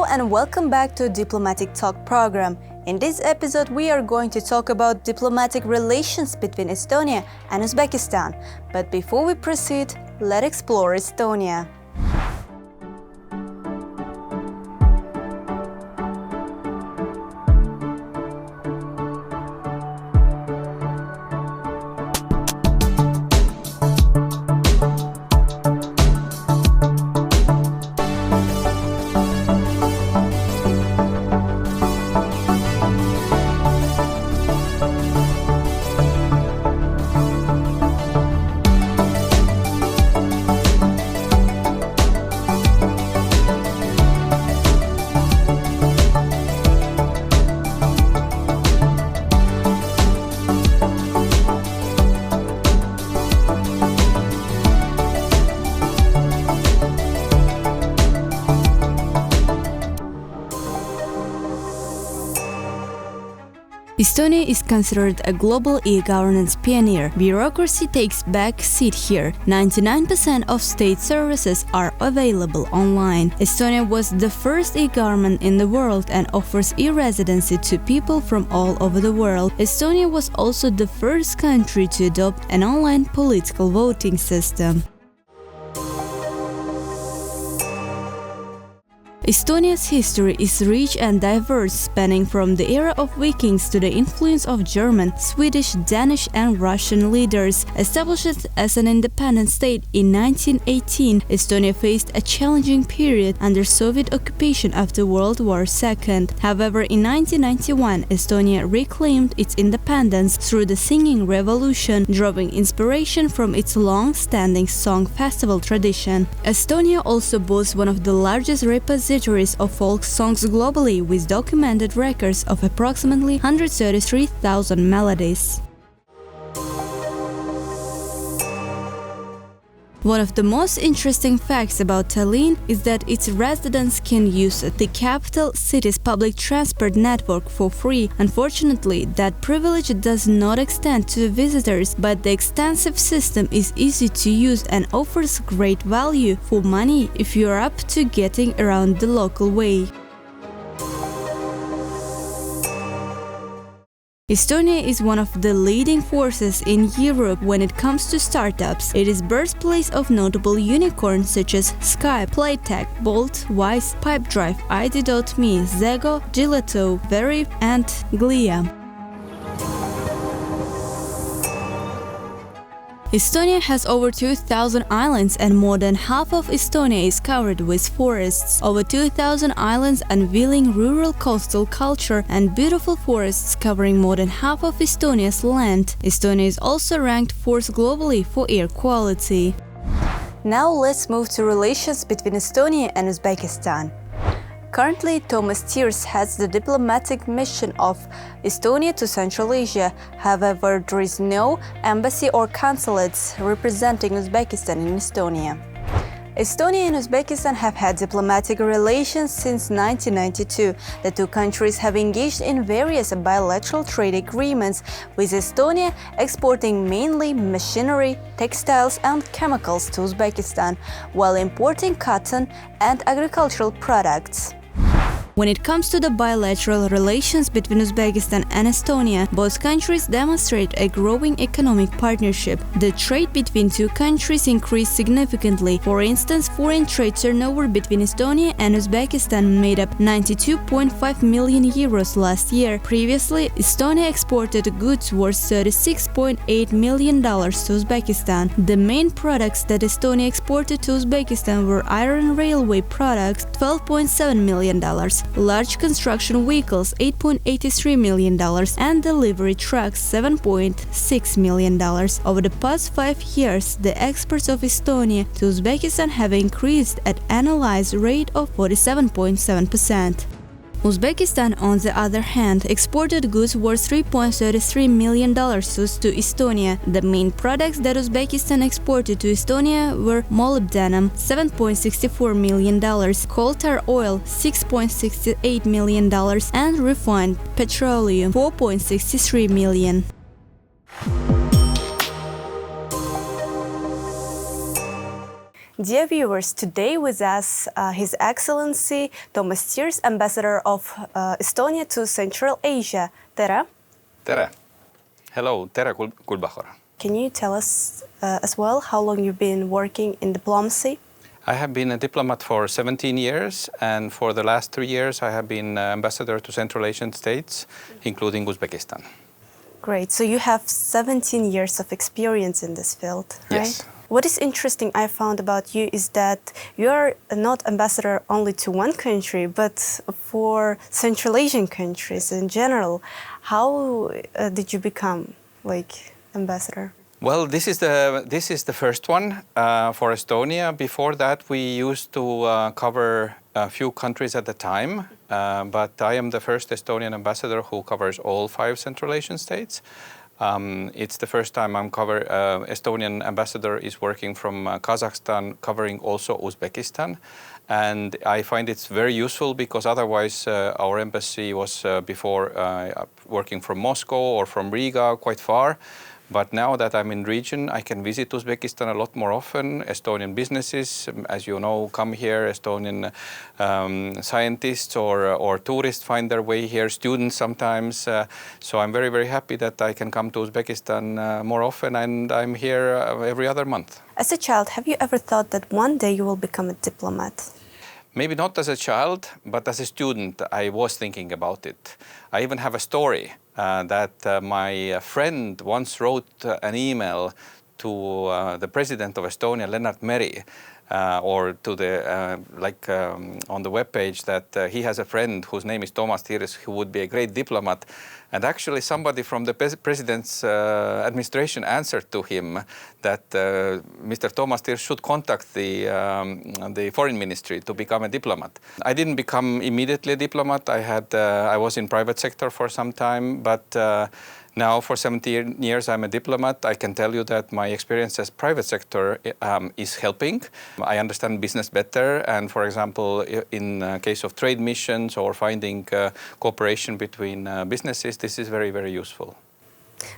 and welcome back to Diplomatic Talk program. In this episode, we are going to talk about diplomatic relations between Estonia and Uzbekistan. But before we proceed, let's explore Estonia. Estonia is considered a global e-governance pioneer. Bureaucracy takes back seat here. 99% of state services are available online. Estonia was the first e-government in the world and offers e-residency to people from all over the world. Estonia was also the first country to adopt an online political voting system. Estonia's history is rich and diverse, spanning from the era of Vikings to the influence of German, Swedish, Danish and Russian leaders. Established as an independent state in 1918, Estonia faced a challenging period under Soviet occupation after World War II. However, in 1991, Estonia reclaimed its independence through the singing revolution, drawing inspiration from its long-standing song festival tradition. Estonia also boasts one of the largest repositories of folk songs globally, with documented records of approximately 133,000 melodies. One of the most interesting facts about Tallinn is that its residents can use the capital city's public transport network for free. Unfortunately, that privilege does not extend to visitors, but the extensive system is easy to use and offers great value for money if you are up to getting around the local way. Estonia is one of the leading forces in Europe when it comes to startups. It is birthplace of notable unicorns such as Skype, Playtech, Bolt, Wise, Pipedrive, ID.me, Zego, Gelato, Very and Glia. Estonia has over 2,000 islands and more than half of Estonia is covered with forests. Over 2,000 islands unveiling rural coastal culture and beautiful forests covering more than half of Estonia's land. Estonia is also ranked fourth globally for air quality. Now let's move to relations between Estonia and Uzbekistan. Currently, Thomas Tiers heads the diplomatic mission of Estonia to Central Asia. However, there is no embassy or consulates representing Uzbekistan in Estonia. Estonia and Uzbekistan have had diplomatic relations since 1992. The two countries have engaged in various bilateral trade agreements, with Estonia exporting mainly machinery, textiles and chemicals to Uzbekistan, while importing cotton and agricultural products. When it comes to the bilateral relations between Uzbekistan and Estonia, both countries demonstrate a growing economic partnership. The trade between two countries increased significantly. For instance, foreign trade turnover between Estonia and Uzbekistan made up 92.5 million euros last year. Previously, Estonia exported goods worth $36.8 million to Uzbekistan. The main products that Estonia exported to Uzbekistan were iron railway products, $12.7 million, large construction vehicles, $8.83 million, and delivery trucks, $7.6 million. Over the past 5 years, the exports of Estonia to Uzbekistan have increased at an annualized rate of 47.7%. Uzbekistan, on the other hand, exported goods worth $3.33 million to Estonia. The main products that Uzbekistan exported to Estonia were molybdenum $7.64 million, coal tar oil $6.68 million, and refined petroleum $4.63 million. Dear viewers, today with us His Excellency Toomas Tirs, Ambassador of Estonia to Central Asia. Tere! Tere! Hello, tere Kulbachor. Can you tell us as well how long you've been working in diplomacy? I have been a diplomat for 17 years, and for the last 3 years I have been ambassador to Central Asian states, including Uzbekistan. Great. So you have 17 years of experience in this field, right? Yes. What is interesting I found about you is that you are not ambassador only to one country, but for Central Asian countries in general. How did you become ambassador? Well, this is the first one for Estonia. Before that, we used to cover a few countries at a time, but I am the first Estonian ambassador who covers all 5 Central Asian states. It's the first time Estonian ambassador is working from Kazakhstan, covering also Uzbekistan. And I find it's very useful because otherwise our embassy was before working from Moscow or from Riga, quite far. But now that I'm in region, I can visit Uzbekistan a lot more often. Estonian businesses, as you know, come here. Estonian scientists or tourists find their way here, students sometimes. So I'm very, very happy that I can come to Uzbekistan more often, and I'm here every other month. As a child, have you ever thought that one day you will become a diplomat? Maybe not as a child, but as a student, I was thinking about it. I even have a story that my friend once wrote an email to the president of Estonia, Lennart Meri, or to the on the webpage that he has a friend whose name is Toomas Tirs, who would be a great diplomat. And actually somebody from the president's administration answered to him that Mr. Toomas Tirs should contact the foreign ministry to become a diplomat. I didn't become immediately a diplomat. I was in private sector for some time, but now for 17 years I'm a diplomat. I can tell you that my experience as private sector is helping. I understand business better, and for example, in case of trade missions or finding cooperation between businesses, this is very, very useful.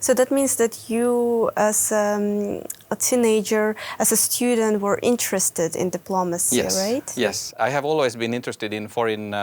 So that means that you, as a teenager, as a student, were interested in diplomacy, yes. Right? Yes, I have always been interested in foreign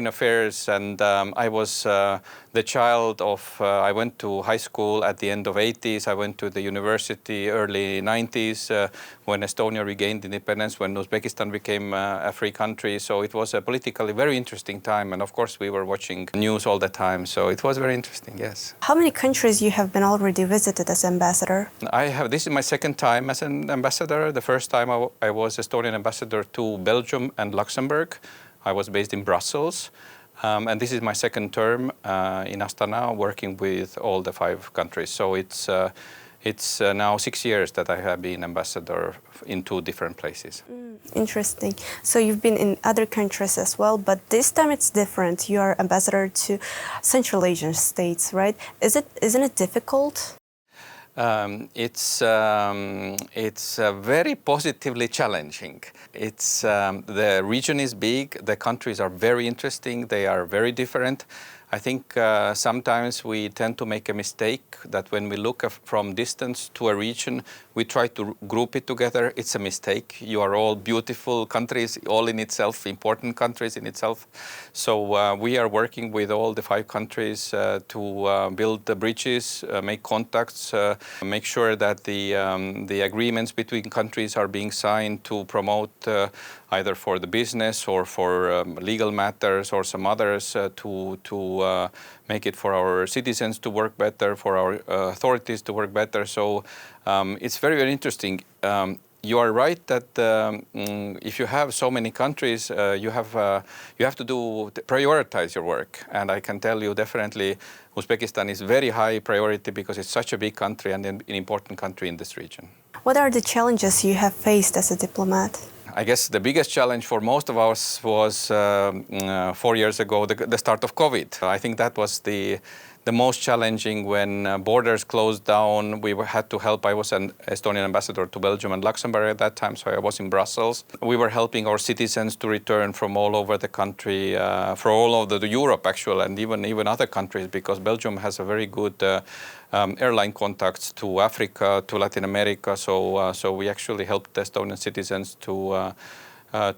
affairs, and I was the child of, I went to high school at the end of 80s, I went to the university early 90s when Estonia regained independence, when Uzbekistan became a free country. So it was a politically very interesting time, and of course we were watching news all the time, so it was very interesting, yes. How many countries you have been already visited as ambassador? This is my second time as an ambassador. The first time I was Estonian ambassador to Belgium and Luxembourg. I was based in Brussels, and this is my second term in Astana, working with all the 5 countries. So it's now 6 years that I have been ambassador in 2 different places. Interesting. So you've been in other countries as well, but this time it's different. You are ambassador to Central Asian states, right? Isn't it difficult? It's very positively challenging. The region is big, the countries are very interesting, they are very different. I think sometimes we tend to make a mistake that when we look from distance to a region, we try to group it together. It's a mistake. You are all beautiful countries, all in itself, important countries in itself. So we are working with all the 5 countries to build the bridges, make contacts, make sure that the agreements between countries are being signed to promote either for the business or for legal matters or some others to make it for our citizens to work better, for our authorities to work better. So it's very, very interesting. You are right that if you have so many countries, you have to prioritize your work. And I can tell you definitely Uzbekistan is very high priority because it's such a big country and an important country in this region. What are the challenges you have faced as a diplomat? I guess the biggest challenge for most of us was 4 years ago, the start of COVID. I think that was the the most challenging when borders closed down. Had to help. I was an Estonian ambassador to Belgium and Luxembourg at that time, so I was in Brussels. We were helping our citizens to return from all over the country, for all over Europe actually, and even other countries, because Belgium has a very good airline contacts to Africa, to Latin America. So we actually helped Estonian citizens to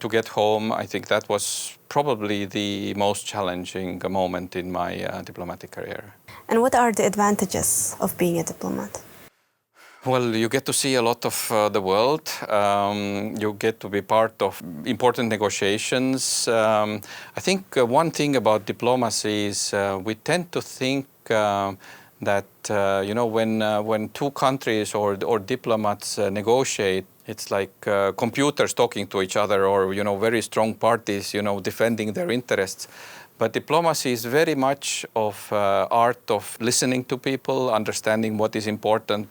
get home. I think that was probably the most challenging moment in my diplomatic career. And what are the advantages of being a diplomat? Well, you get to see a lot of the world. You get to be part of important negotiations. I think one thing about diplomacy is we tend to think that when two countries or diplomats negotiate, it's like computers talking to each other, or very strong parties defending their interests. But diplomacy is very much of art of listening to people, understanding what is important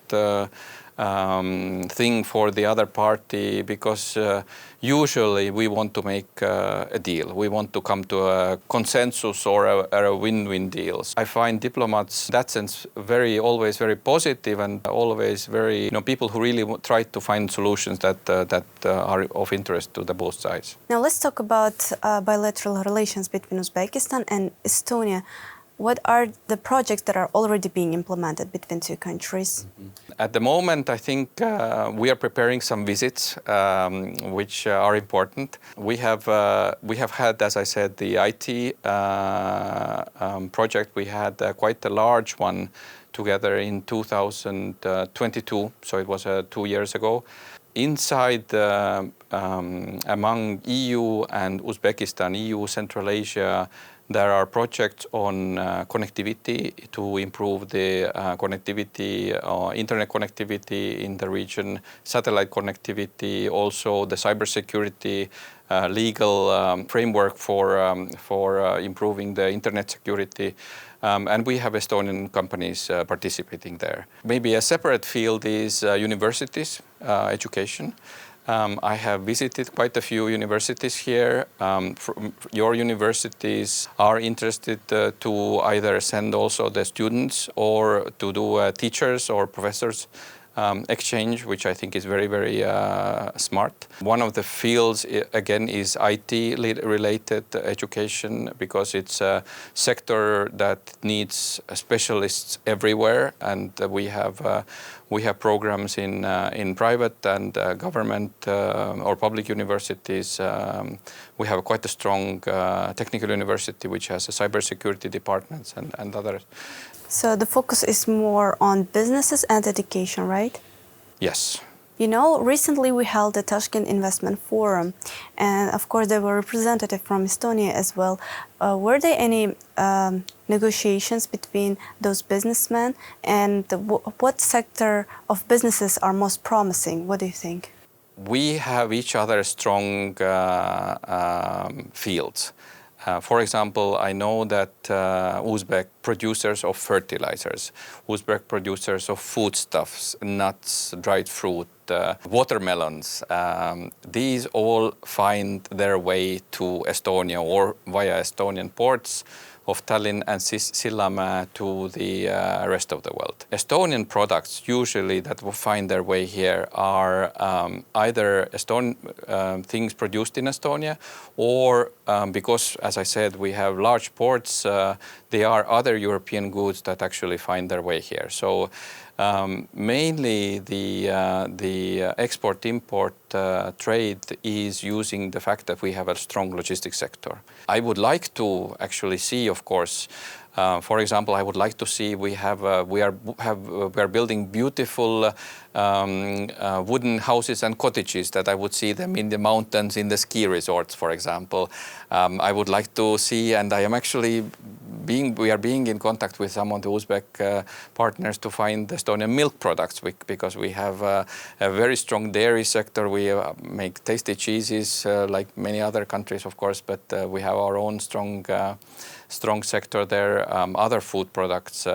thing for the other party, because usually we want to make a deal. We want to come to a consensus or a win-win deal. I find diplomats, in that sense, always very positive, and always very, people who really try to find solutions that are of interest to the both sides. Now let's talk about bilateral relations between Uzbekistan and Estonia. What are the projects that are already being implemented between two countries? At the moment, I think we are preparing some visits, which are important. We have had, as I said, the IT project. We had quite a large one together in 2022, so it was 2 years ago. Inside, among EU and Uzbekistan, EU, Central Asia, there are projects on connectivity to improve the connectivity, internet connectivity in the region, satellite connectivity, also the cybersecurity, legal framework for improving the internet security. And we have Estonian companies participating there. Maybe a separate field is universities, education. I have visited quite a few universities here. Your universities are interested to either send also the students or to do teachers or professors exchange, which I think is very, very smart. One of the fields, again, is IT-related education, because it's a sector that needs specialists everywhere, and we have programs in private and government or public universities. We have quite a strong technical university which has a cybersecurity departments and others. So the focus is more on businesses and education, right? Yes. Recently we held the Tashkent Investment Forum, and of course there were representatives from Estonia as well. Were there any negotiations between those businessmen, and what sector of businesses are most promising? What do you think? We have each other strong fields. For example, I know that Uzbek producers of fertilizers, Uzbek producers of foodstuffs, nuts, dried fruit, watermelons, these all find their way to Estonia or via Estonian ports of Tallinn and Sillamäe to the rest of the world. Estonian products usually that will find their way here are either things produced in Estonia, or because, as I said, we have large ports, there are other European goods that actually find their way here. So mainly the export-import trade is using the fact that we have a strong logistics sector. I would like to actually see, of course, for example, I would like to see we are building beautiful wooden houses and cottages that I would see them in the mountains, in the ski resorts, for example. I would like to see, and I am actually we are being in contact with some of the Uzbek partners to find Estonian milk products, because we have a very strong dairy sector. We make tasty cheeses like many other countries, of course, but we have our own strong strong sector there, other food products,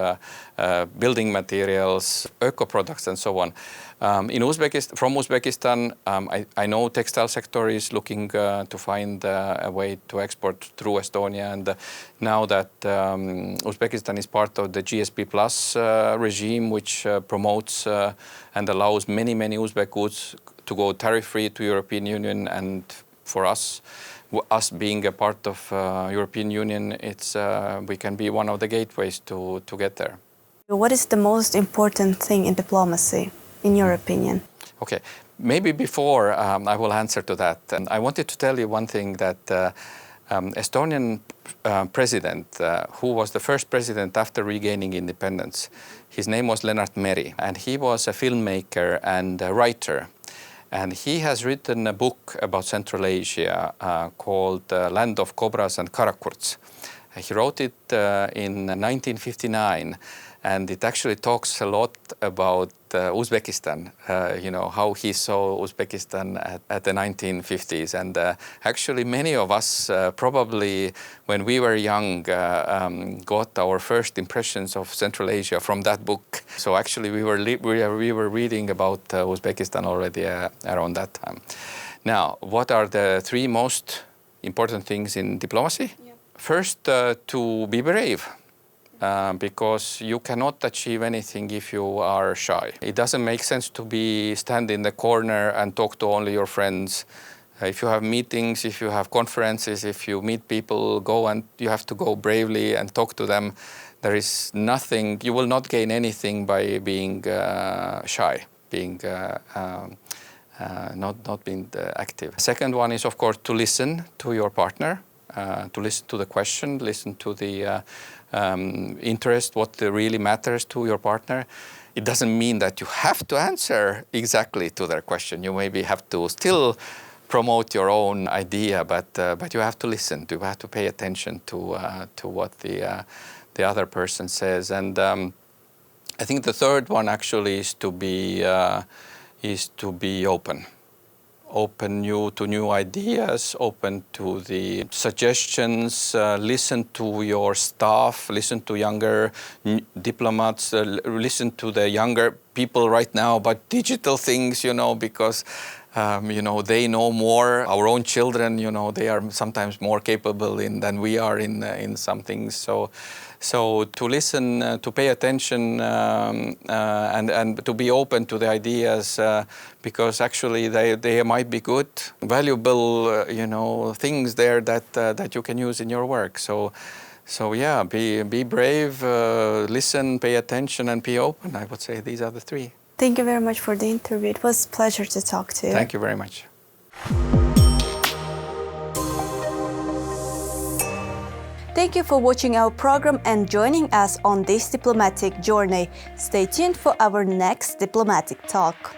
building materials, eco products, and so on. From Uzbekistan, I know textile sector is looking to find a way to export through Estonia, and now that Uzbekistan is part of the GSP Plus regime, which promotes and allows many Uzbek goods to go tariff-free to European Union, and for us being a part of European Union, we can be one of the gateways to get there. What is the most important thing in diplomacy, in your opinion? Okay, maybe before I will answer to that, I wanted to tell you one thing, that Estonian president, who was the first president after regaining independence, his name was Lennart Meri, and he was a filmmaker and a writer. And he has written a book about Central Asia called Land of Cobras and Karakurts. He wrote it in 1959, and it actually talks a lot about Uzbekistan, how he saw Uzbekistan at the 1950s. And actually many of us probably when we were young got our first impressions of Central Asia from that book. So actually we were reading about Uzbekistan already around that time. Now, what are the three most important things in diplomacy? Yeah. First, to be brave. Because you cannot achieve anything if you are shy. It doesn't make sense to stand in the corner and talk to only your friends. If you have meetings, if you have conferences, if you meet people, you have to go bravely and talk to them. There is nothing, you will not gain anything by being shy, not being active. Second one is, of course, to listen to your partner, to listen to the question, listen to the interest, what really matters to your partner. It doesn't mean that you have to answer exactly to their question. You maybe have to still promote your own idea, but you have to listen. You have to pay attention to what the other person says. And I think the third one actually is to be open. Open to new ideas, open to the suggestions, listen to your staff, listen to younger diplomats, listen to the younger people right now about digital things, because they know more. Our own children, they are sometimes more capable than we are in some things. So to listen, to pay attention, and to be open to the ideas, because actually they might be good, valuable, things there that you can use in your work. So yeah, be brave, listen, pay attention, and be open. I would say these are the three. Thank you very much for the interview. It was a pleasure to talk to you. Thank you very much. Thank you for watching our program and joining us on this diplomatic journey. Stay tuned for our next diplomatic talk.